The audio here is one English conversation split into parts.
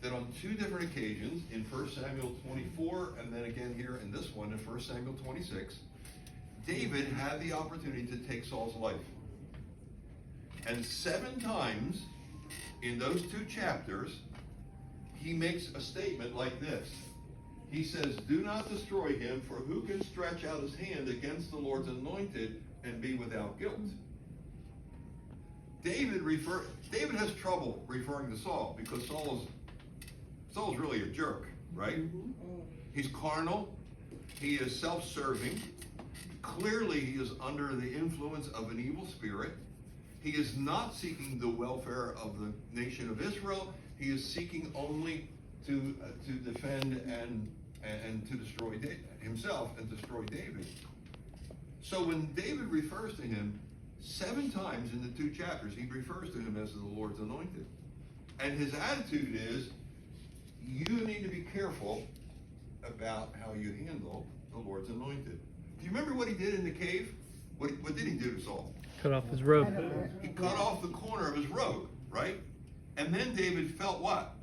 that on two different occasions, in 1 Samuel 24, and then again here in this one, in 1 Samuel 26, David had the opportunity to take Saul's life. And 7 times in those 2 chapters, he makes a statement like this. He says, "Do not destroy him, for who can stretch out his hand against the Lord's anointed and be without guilt?" David has trouble referring to Saul because Saul's really a jerk, right? He's carnal. He is self-serving. Clearly, he is under the influence of an evil spirit. He is not seeking the welfare of the nation of Israel. He is seeking only to defend and to destroy himself and destroy David. So when David refers to him 7 times in the 2 chapters, he refers to him as the Lord's anointed. And his attitude is, you need to be careful about how you handle the Lord's anointed. Do you remember what he did in the cave? What did he do to Saul? Cut off his robe. He cut off the corner of his robe, right? And then David felt what?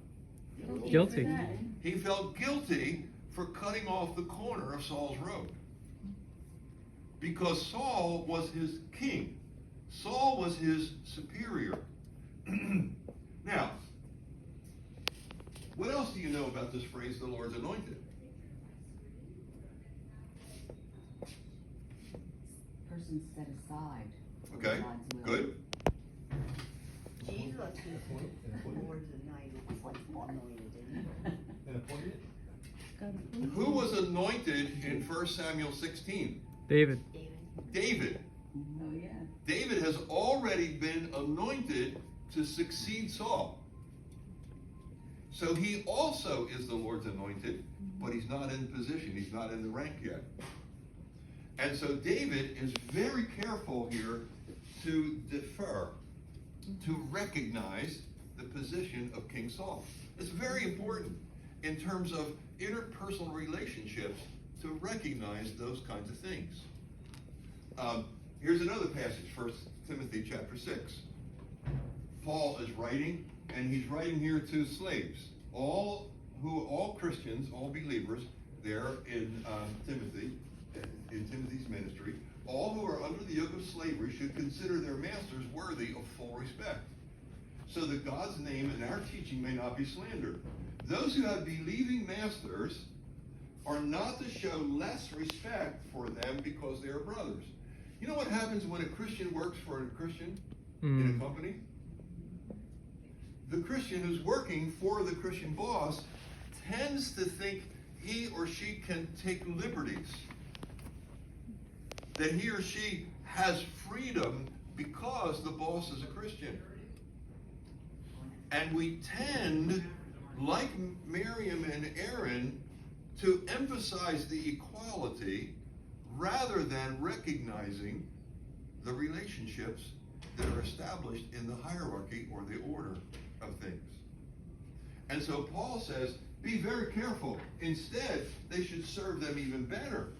Guilty. He felt guilty for cutting off the corner of Saul's robe. Because Saul was his king. Saul was his superior. Now, what else do you know about this phrase, the Lord's anointed? Person set aside. for Okay, God's will. good. Jesus is the Lord's anointed, didn't he? Who was anointed in 1 Samuel 16? David. David. Oh, yeah. David has already been anointed to succeed Saul. So he also is the Lord's anointed, but he's not in position. He's not in the rank yet. And so David is very careful here to defer, to recognize the position of King Saul. It's very important in terms of interpersonal relationships to recognize those kinds of things. Here's another passage, 1 Timothy chapter 6. Paul is writing, and he's writing here to slaves. All Christians, all believers there in Timothy's ministry, all who are under the yoke of slavery should consider their masters worthy of full respect, so that God's name and our teaching may not be slandered. Those who have believing masters are not to show less respect for them because they are brothers. You know what happens when a Christian works for a Christian in a company? The Christian who's working for the Christian boss tends to think he or she can take liberties, that he or she has freedom because the boss is a Christian. And we tend, like Miriam and Aaron, to emphasize the equality rather than recognizing the relationships that are established in the hierarchy or the order of things. And so Paul says, be very careful. Instead, they should serve them even better,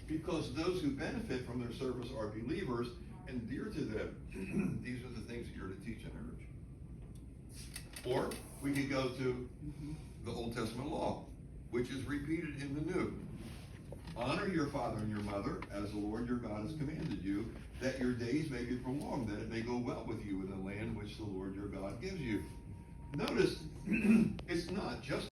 because those who benefit from their service are believers and dear to them. These are the things that you're to teach and urge. Or we could go to the Old Testament law, which is repeated in the New. Honor your father and your mother, as the Lord your God has commanded you, that your days may be prolonged, that it may go well with you in the land which the Lord your God gives you. Notice, it's not just